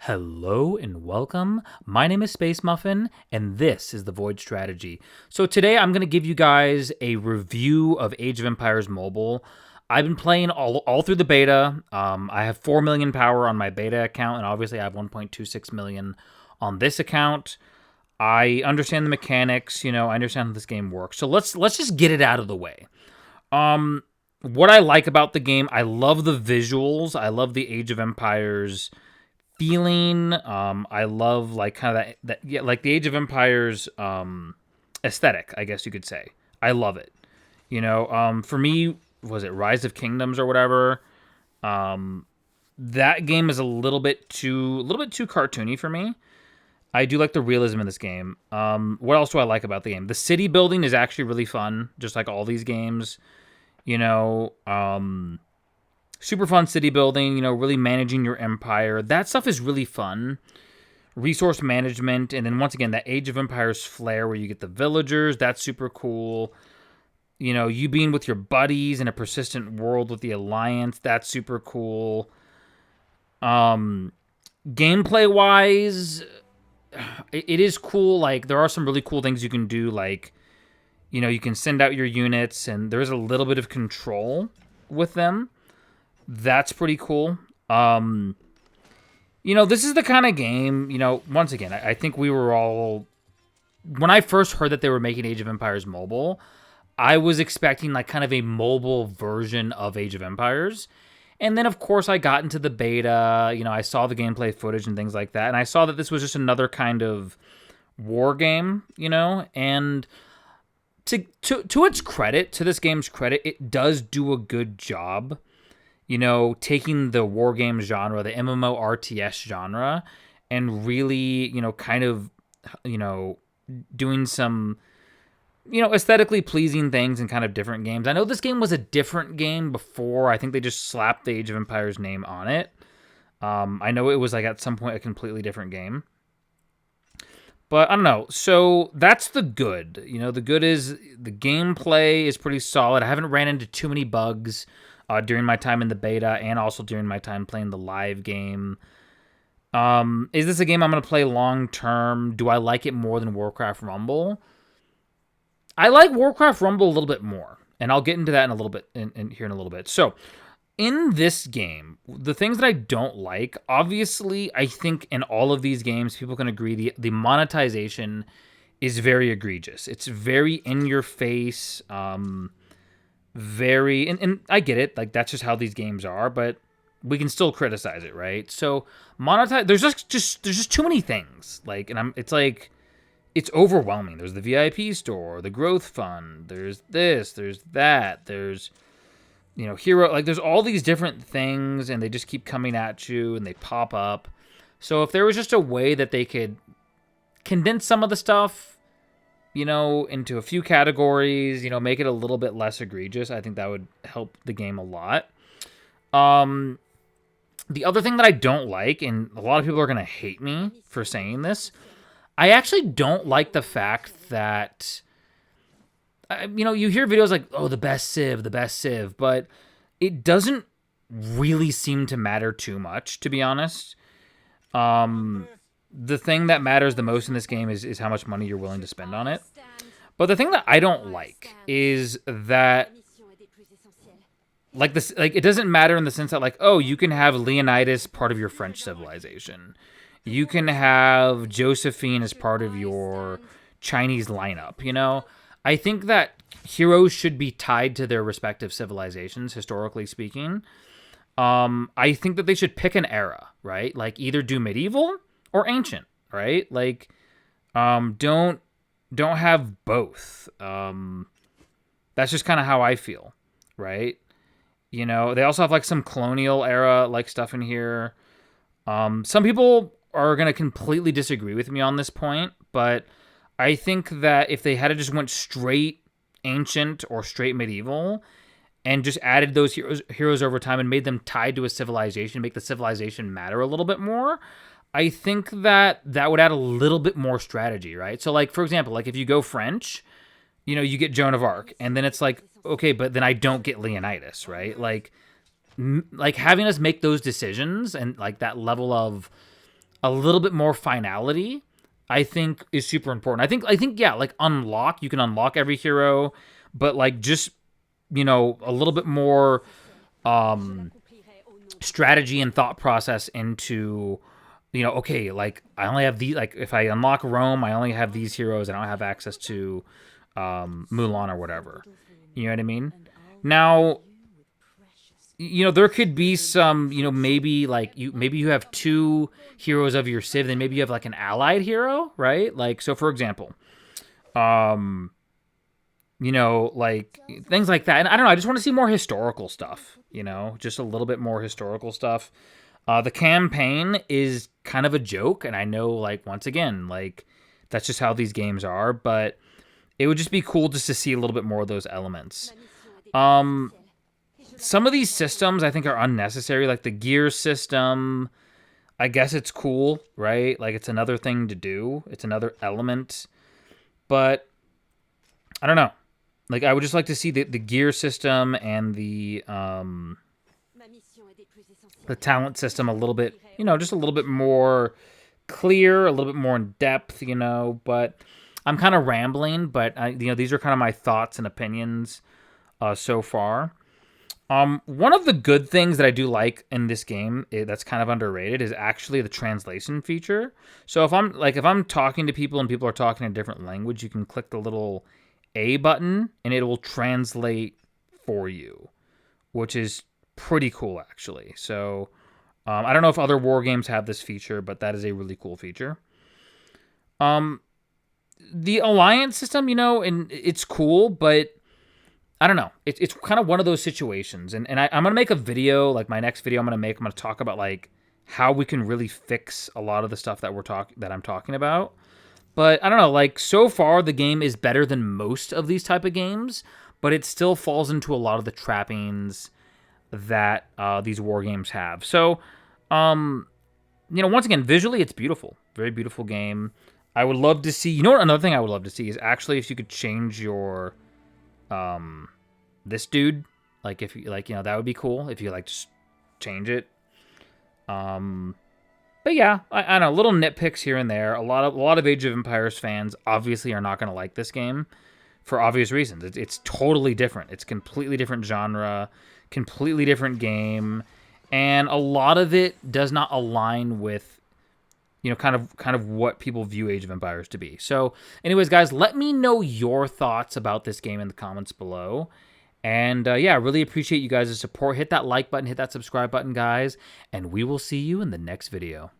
Hello and welcome. My name is Space Muffin, and this is the Void Strategy. So today I'm going to give you guys a review of Age of Empires Mobile. I've been playing all through the beta. I have 4 million power on my beta account, and obviously I have 1.26 million on this account. I understand the mechanics, I understand how this game works. So let's just get it out of the way. What I like about the game, I love the visuals. I love the Age of Empires feeling. I love like kind of like the Age of Empires aesthetic, I guess you could say. I love it. For me, was it Rise of Kingdoms or whatever? That game is a little bit too cartoony for me. I do like the realism in this game. What else do I like about the game? The city building is actually really fun, just like all these games. Super fun city building, really managing your empire. That stuff is really fun. Resource management, and then once again, that Age of Empires flair where you get the villagers, that's super cool. You being with your buddies in a persistent world with the Alliance, that's super cool. Gameplay-wise, it is cool. Like, there are some really cool things you can do, like, you can send out your units, and there's a little bit of control with them. That's pretty cool. This is the kind of game, once again, I think we were all... When I first heard that they were making Age of Empires Mobile, I was expecting like kind of a mobile version of Age of Empires. And then, of course, I got into the beta, I saw the gameplay footage and things like that, and I saw that this was just another kind of war game, and... To its credit, to this game's credit, it does do a good job, taking the war game genre, the MMO RTS genre, and really, kind of, doing some, aesthetically pleasing things in kind of different games. I know this game was a different game before. I think they just slapped the Age of Empires name on it. I know it was like at some point a completely different game. But I don't know. So that's the good. The good is the gameplay is pretty solid. I haven't ran into too many bugs during my time in the beta and also during my time playing the live game. Is this a game I'm going to play long term? Do I like it more than Warcraft Rumble? I like Warcraft Rumble a little bit more, and I'll get into that in a little bit here in a little bit. So, in this game, the things that I don't like, obviously, I think in all of these games, people can agree the monetization is very egregious. It's very in your face, very, and I get it, like that's just how these games are, but we can still criticize it, right? So there's just too many things, like, and it's like, it's overwhelming. There's the VIP store, the growth fund, there's this, there's that, there's hero, like there's all these different things, and they just keep coming at you and they pop up. So if there was just a way that they could condense some of the stuff, into a few categories, make it a little bit less egregious, I think that would help the game a lot. The other thing that I don't like, and a lot of people are going to hate me for saying this, I actually don't like the fact that you hear videos like, oh, the best Civ, but it doesn't really seem to matter too much, to be honest. The thing that matters the most in this game is how much money you're willing to spend on it. But the thing that I don't like is that, like this, like it doesn't matter in the sense that, like, oh, you can have Leonidas part of your French civilization. You can have Josephine as part of your Chinese lineup, I think that heroes should be tied to their respective civilizations, historically speaking. I think that they should pick an era, right? Like either do medieval or ancient, right? Like, don't have both. That's just kind of how I feel, right? They also have like some colonial era like stuff in here. Some people are going to completely disagree with me on this point, but I think that if they had just went straight ancient or straight medieval and just added those heroes over time and made them tied to a civilization, make the civilization matter a little bit more, I think that would add a little bit more strategy, right? So, like, for example, like if you go French, you get Joan of Arc, and then it's like, okay, but then I don't get Leonidas, right? Like having us make those decisions and like that level of a little bit more finality, I think is super important. I think yeah, like you can unlock every hero, but like just, you know, a little bit more strategy and thought process into, you know, okay, like I only have these, like if I unlock Rome, I only have these heroes. I don't have access to Mulan or whatever. You know what I mean? Now, you know, there could be some, you know, maybe you have two heroes of your civ, then maybe you have like an allied hero, right? Like, so for example, you know, like things like that. And I don't know, I just want to see more historical stuff, you know, just a little bit more historical stuff. The campaign is kind of a joke, and I know, like, once again, like, that's just how these games are, but it would just be cool just to see a little bit more of those elements. Some of these systems I think are unnecessary, like the gear system. I guess it's cool, right? Like, it's another thing to do. It's another element. But I don't know. Like, I would just like to see the gear system and the talent system a little bit, you know, just a little bit more clear, a little bit more in depth, you know. But I'm kind of rambling, but you know, these are kind of my thoughts and opinions so far. One of the good things that I do like in this game that's kind of underrated is actually the translation feature. So if I'm talking to people and people are talking a different language, you can click the little A button and it will translate for you, which is pretty cool actually. So I don't know if other war games have this feature, but that is a really cool feature. The alliance system, you know, and it's cool, but I don't know. It's kind of one of those situations. And I'm going to make a video, like my next video I'm going to talk about like how we can really fix a lot of the stuff that I'm talking about. But I don't know, like so far the game is better than most of these type of games, but it still falls into a lot of the trappings that these war games have. So, you know, once again, visually it's beautiful. Very beautiful game. I would love to see, you know what, another thing I would love to see is actually if you could change your this dude, like if you like, you know, that would be cool if you like just change it. But yeah, I don't know, little nitpicks here and there. A lot of Age of Empires fans obviously are not going to like this game for obvious reasons. It's totally different. It's completely different genre, completely different game, and a lot of it does not align with, you know, kind of what people view Age of Empires to be. So anyways, guys, let me know your thoughts about this game in the comments below. And yeah, I really appreciate you guys' support. Hit that like button, hit that subscribe button, guys, and we will see you in the next video.